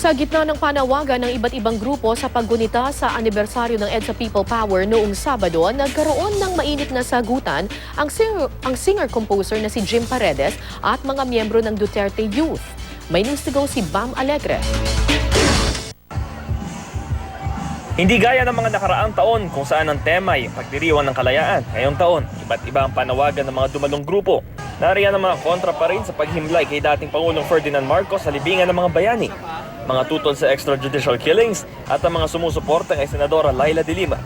Sa gitna ng panawagan ng iba't ibang grupo sa paggunita sa anibersaryo ng EDSA People Power noong Sabado, nagkaroon ng mainit na sagutan ang singer-composer na si Jim Paredes at mga miyembro ng Duterte Youth. May news to go si Bam Alegre. Hindi gaya ng mga nakaraang taon kung saan ang tema ay pagdiriwang ng kalayaan. Ngayong taon, iba't iba ang panawagan ng mga dumalong grupo. Nariyan ang mga kontra pa rin sa paghimlay kay dating Pangulong Ferdinand Marcos sa libingan ng mga bayani. Mga tutol sa extrajudicial killings at ang mga sumusuporta kay Senadora Laila de Lima.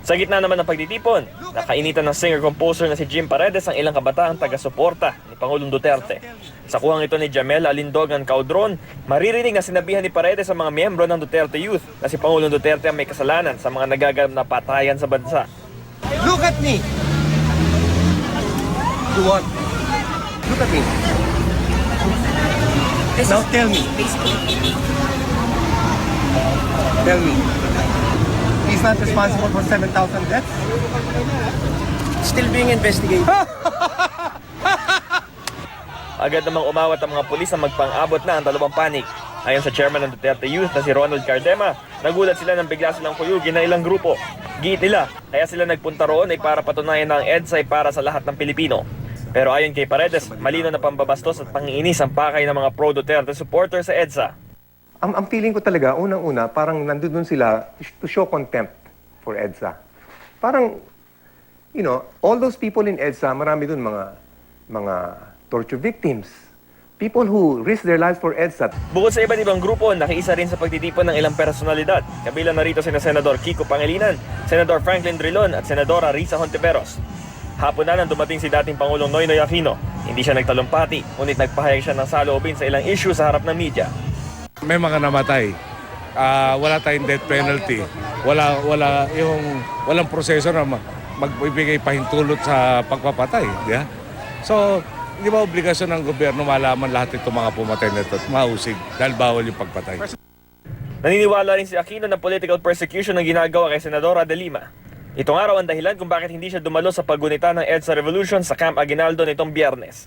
Sa gitna naman ng pagtitipon, nakainitan ng singer-composer na si Jim Paredes ang ilang kabataang taga-suporta ni Pangulong Duterte. Sa kuhang ito ni Jamel Alindogan Caudron, maririnig na sinabihan ni Paredes sa mga miyembro ng Duterte Youth na si Pangulong Duterte ang may kasalanan sa mga nagaganap na patayan sa bansa. Look at me! Do what? Look at me. Now tell me. Tell me. He's not responsible for 7,000 deaths? Still being investigated. Agad namang umawat ang mga pulis na magpang-abot na ang dalawang panig. Ayon sa chairman ng Duterte Youth na si Ronald Cardema, nagulat sila nang bigla silang kuyugin ng ilang grupo. Giit nila, kaya sila nagpunta roon ay para patunayan na ang EDSA ay para sa lahat ng Pilipino. Pero ayon kay Paredes, malino na pambabastos at pangiinis ang pakay ng mga pro-Duterte supporters sa EDSA. Ang feeling ko talaga, unang-una, parang nandun sila to show contempt for EDSA. Parang, you know, all those people in EDSA, marami dun mga torture victims. People who risk their lives for EDSA. Bukod sa iba't ibang grupo, nakiisa rin sa pagtitipon ng ilang personalidad. Kabilang narito sina Senador Kiko Pangilinan, Senador Franklin Drilon at Senadora Risa Hontiveros. Hapon na nang dumating si dating Pangulong Noynoy Aquino. Hindi siya nagtalumpati, ngunit nagpahayag siya ng saloobin sa ilang issue sa harap ng media. May mga namatay. Wala tayong death penalty. Walang proseso na magbibigay pahintulot sa pagpapatay. Yeah? So, hindi ba obligasyon ng gobyerno malaman lahat itong mga pumatay na ito at mahusig dahil bawal yung pagpatay? Naniniwala rin si Aquino na political persecution ang ginagawa kay Senadora de Lima. Itong araw ang dahilan kung bakit hindi siya dumalo sa paggunita ng EDSA Revolution sa Camp Aguinaldo nitong Biyernes.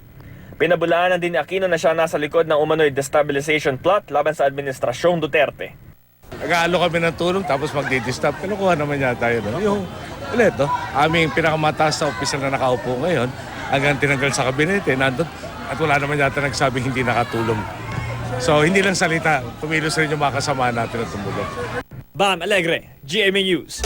Pinabulaanan din ni Aquino na siya nasa likod ng umano'y destabilization plot laban sa administrasyong Duterte. Nag-aalo kami ng tulong tapos magdi-disturb. Kinukuha naman yata yun. Yung ulit, aming pinakamataas na opisyal na nakaupo ngayon hanggang tinanggal sa kabinete, nandun, at wala naman yata nagsabing hindi nakatulong. So hindi lang salita, kumilos rin yung mga kasama natin na tumulong. Bam Alegre, GMA News.